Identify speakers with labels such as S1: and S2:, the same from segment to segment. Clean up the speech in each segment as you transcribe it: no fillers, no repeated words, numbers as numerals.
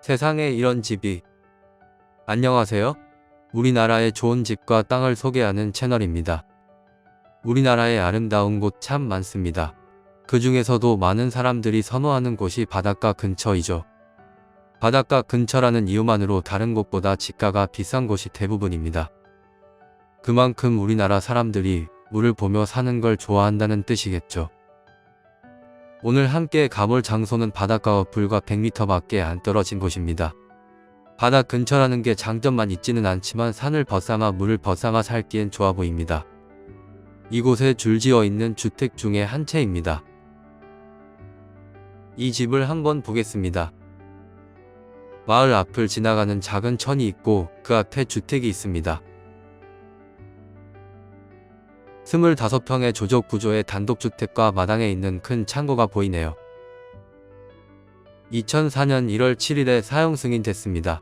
S1: 세상에 이런 집이. 안녕하세요. 우리나라의 좋은 집과 땅을 소개하는 채널입니다. 우리나라의 아름다운 곳 참 많습니다. 그 중에서도 많은 사람들이 선호하는 곳이 바닷가 근처이죠. 바닷가 근처라는 이유만으로 다른 곳보다 집가가 비싼 곳이 대부분입니다. 그만큼 우리나라 사람들이 물을 보며 사는 걸 좋아한다는 뜻이겠죠. 오늘 함께 가볼 장소는 바닷가와 불과 100m 밖에 안 떨어진 곳입니다. 바다 근처라는 게 장점만 있지는 않지만 산을 벗삼아 물을 벗삼아 살기엔 좋아 보입니다. 이곳에 줄지어 있는 주택 중에 한 채입니다. 이 집을 한번 보겠습니다. 마을 앞을 지나가는 작은 천이 있고 그 앞에 주택이 있습니다. 25평의 조적 구조의 단독주택과 마당에 있는 큰 창고가 보이네요. 2004년 1월 7일에 사용 승인됐습니다.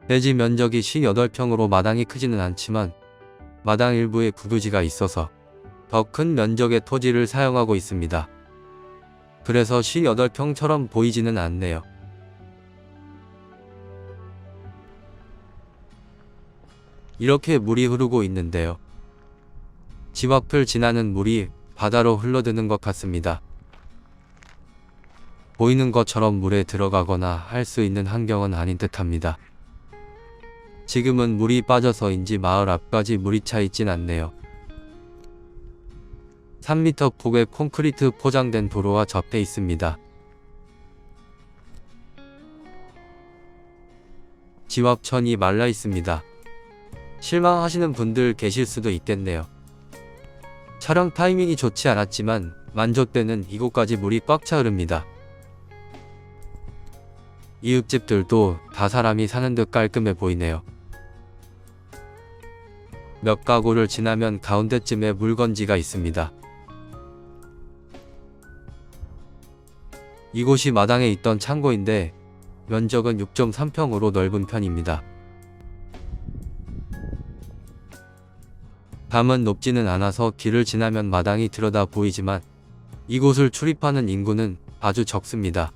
S1: 대지 면적이 18평으로 마당이 크지는 않지만 마당 일부에 구두지가 있어서 더 큰 면적의 토지를 사용하고 있습니다. 그래서 18평처럼 보이지는 않네요. 이렇게 물이 흐르고 있는데요. 집 앞을 지나는 물이 바다로 흘러드는 것 같습니다. 보이는 것처럼 물에 들어가거나 할 수 있는 환경은 아닌 듯합니다. 지금은 물이 빠져서인지 마을 앞까지 물이 차 있진 않네요. 3m 폭의 콘크리트 포장된 도로와 접해 있습니다. 집 앞 천이 말라 있습니다. 실망하시는 분들 계실 수도 있겠네요. 촬영 타이밍이 좋지 않았지만 만조때는 이곳까지 물이 꽉 차 흐릅니다. 이웃집들도 다 사람이 사는 듯 깔끔해 보이네요. 몇 가구를 지나면 가운데쯤에 물건지가 있습니다. 이곳이 마당에 있던 창고인데 면적은 6.3평으로 넓은 편입니다. 담은 높지는 않아서 길을 지나면 마당이 들여다 보이지만 이곳을 출입하는 인구는 아주 적습니다.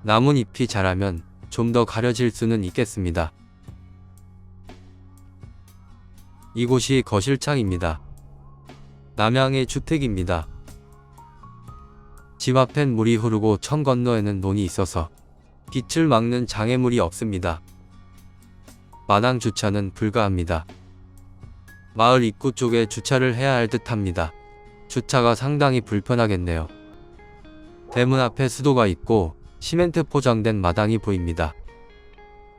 S1: 나뭇잎이 자라면 좀 더 가려질 수는 있겠습니다. 이곳이 거실창입니다. 남향의 주택입니다. 집 앞엔 물이 흐르고 천 건너에는 논이 있어서 빛을 막는 장애물이 없습니다. 마당 주차는 불가합니다. 마을 입구 쪽에 주차를 해야 할 듯합니다. 주차가 상당히 불편하겠네요. 대문 앞에 수도가 있고 시멘트 포장된 마당이 보입니다.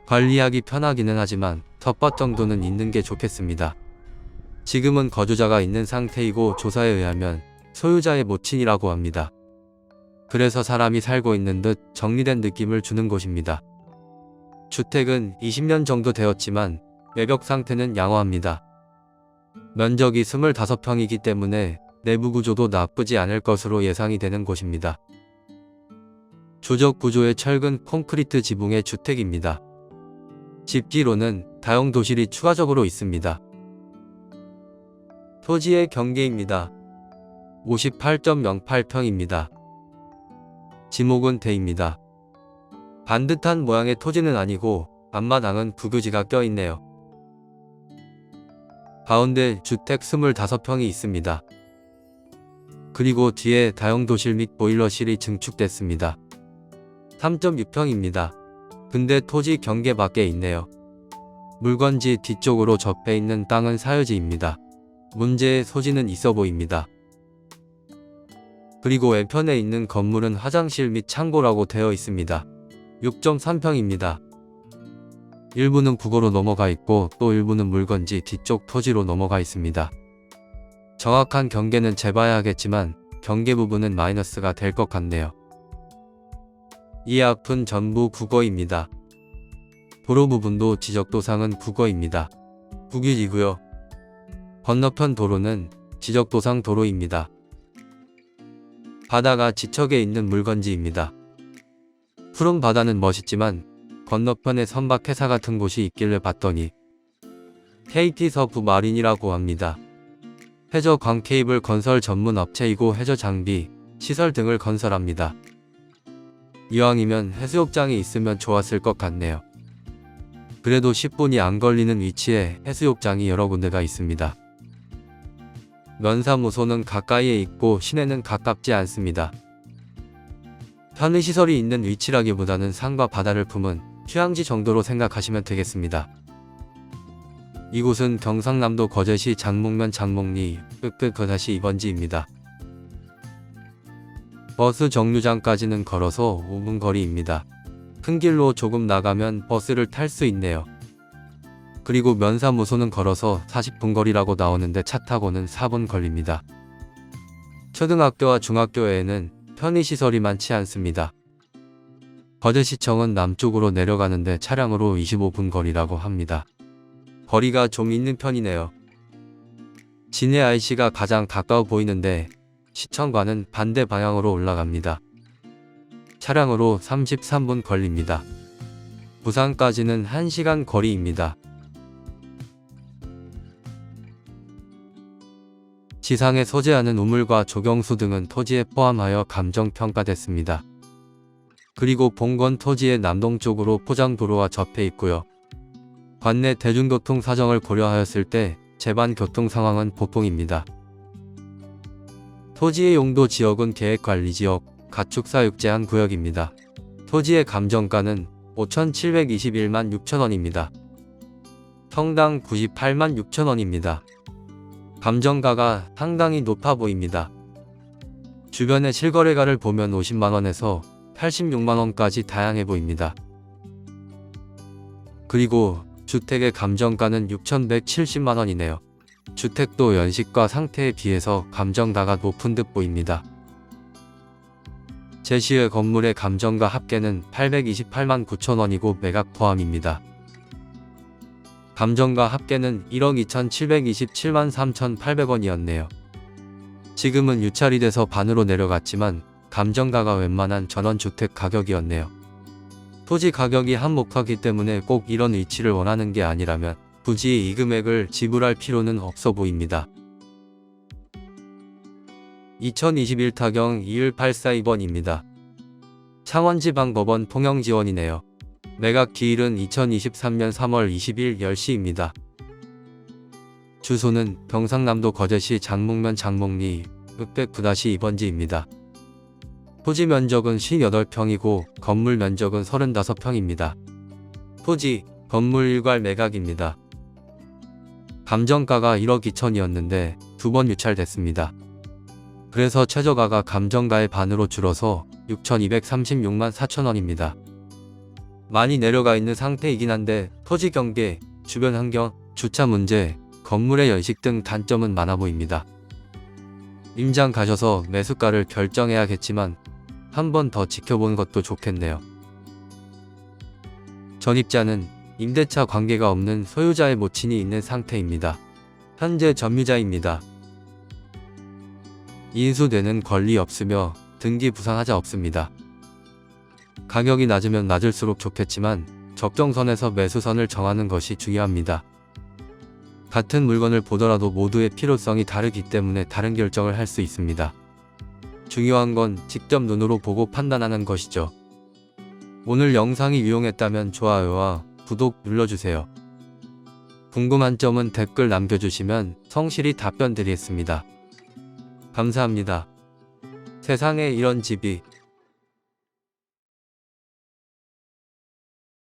S1: 관리하기 편하기는 하지만 텃밭 정도는 있는 게 좋겠습니다. 지금은 거주자가 있는 상태이고 조사에 의하면 소유자의 모친이라고 합니다. 그래서 사람이 살고 있는 듯 정리된 느낌을 주는 곳입니다. 주택은 20년 정도 되었지만 외벽 상태는 양호합니다. 면적이 25평이기 때문에 내부 구조도 나쁘지 않을 것으로 예상이 되는 곳입니다. 조적 구조의 철근 콘크리트 지붕의 주택입니다. 집 뒤로는 다용도실이 추가적으로 있습니다. 토지의 경계입니다. 58.08평입니다. 지목은 대입니다. 반듯한 모양의 토지는 아니고 앞마당은 부교지가 껴있네요. 가운데 주택 25평이 있습니다. 그리고 뒤에 다용도실 및 보일러실이 증축됐습니다. 3.6평입니다. 근데 토지 경계 밖에 있네요. 물건지 뒤쪽으로 접해 있는 땅은 사유지입니다. 문제의 소지는 있어 보입니다. 그리고 왼편에 있는 건물은 화장실 및 창고라고 되어 있습니다. 6.3평입니다. 일부는 국어로 넘어가 있고 또 일부는 물건지 뒤쪽 토지로 넘어가 있습니다. 정확한 경계는 재봐야 하겠지만 경계 부분은 마이너스가 될 것 같네요. 이 앞은 전부 국어입니다. 도로 부분도 지적도상은 국어입니다. 국유지고요. 건너편 도로는 지적도상 도로입니다. 바다가 지척에 있는 물건지입니다. 푸른 바다는 멋있지만 건너편에 선박 회사 같은 곳이 있길래 봤더니 KT 서부 마린이라고 합니다. 해저 광케이블 건설 전문 업체이고 해저 장비, 시설 등을 건설합니다. 이왕이면 해수욕장이 있으면 좋았을 것 같네요. 그래도 10분이 안 걸리는 위치에 해수욕장이 여러 군데가 있습니다. 면사무소는 가까이에 있고 시내는 가깝지 않습니다. 편의시설이 있는 위치라기보다는 산과 바다를 품은 휴양지 정도로 생각하시면 되겠습니다. 이곳은 경상남도 거제시 장목면 장목리 끄끄-2번지입니다. 버스 정류장까지는 걸어서 5분 거리입니다. 큰 길로 조금 나가면 버스를 탈 수 있네요. 그리고 면사무소는 걸어서 40분 거리라고 나오는데 차 타고는 4분 걸립니다. 초등학교와 중학교 외에는 편의시설이 많지 않습니다. 거제시청은 남쪽으로 내려가는데 차량으로 25분 거리라고 합니다. 거리가 좀 있는 편이네요. 진해 IC가 가장 가까워 보이는데 시청과는 반대 방향으로 올라갑니다. 차량으로 33분 걸립니다. 부산까지는 1시간 거리입니다. 지상에 소재하는 우물과 조경수 등은 토지에 포함하여 감정평가됐습니다. 그리고 본건 토지의 남동쪽으로 포장도로와 접해 있고요. 관내 대중교통 사정을 고려하였을 때 제반 교통 상황은 보통입니다. 토지의 용도 지역은 계획관리지역, 가축사육 제한 구역입니다. 토지의 감정가는 5,721만 6천원입니다. 평당 98만 6천원입니다. 감정가가 상당히 높아 보입니다. 주변의 실거래가를 보면 50만원에서 86만원까지 다양해 보입니다. 그리고 주택의 감정가는 6,170만원이네요. 주택도 연식과 상태에 비해서 감정가가 높은 듯 보입니다. 제시의 건물의 감정가 합계는 828만 9천원이고 매각 포함입니다. 감정가 합계는 1억 2,727만 3,800원이었네요. 지금은 유찰이 돼서 반으로 내려갔지만 감정가가 웬만한 전원주택 가격이었네요. 토지 가격이 한몫하기 때문에 꼭 이런 위치를 원하는 게 아니라면 굳이 이 금액을 지불할 필요는 없어 보입니다. 2021 타경 21842번입니다. 창원지방법원 통영지원이네요. 매각 기일은 2023년 3월 20일 10시입니다. 주소는 경상남도 거제시 장목면 장목리 609-2번지입니다. 토지 면적은 58평이고 건물 면적은 35평입니다. 토지, 건물 일괄 매각입니다. 감정가가 1억 2천이었는데 2번 유찰됐습니다. 그래서 최저가가 감정가의 반으로 줄어서 6,236만 4천원입니다. 많이 내려가 있는 상태이긴 한데 토지 경계, 주변 환경, 주차 문제, 건물의 연식 등 단점은 많아 보입니다. 임장 가셔서 매수가를 결정해야겠지만 한 번 더 지켜보는 것도 좋겠네요. 전입자는 임대차 관계가 없는 소유자의 모친이 있는 상태입니다. 현재 점유자입니다. 인수되는 권리 없으며 등기 부상하자 없습니다. 가격이 낮으면 낮을수록 좋겠지만 적정선에서 매수선을 정하는 것이 중요합니다. 같은 물건을 보더라도 모두의 필요성이 다르기 때문에 다른 결정을 할 수 있습니다. 중요한 건 직접 눈으로 보고 판단하는 것이죠. 오늘 영상이 유용했다면 좋아요와 구독 눌러주세요. 궁금한 점은 댓글 남겨주시면 성실히 답변 드리겠습니다. 감사합니다. 세상에 이런 집이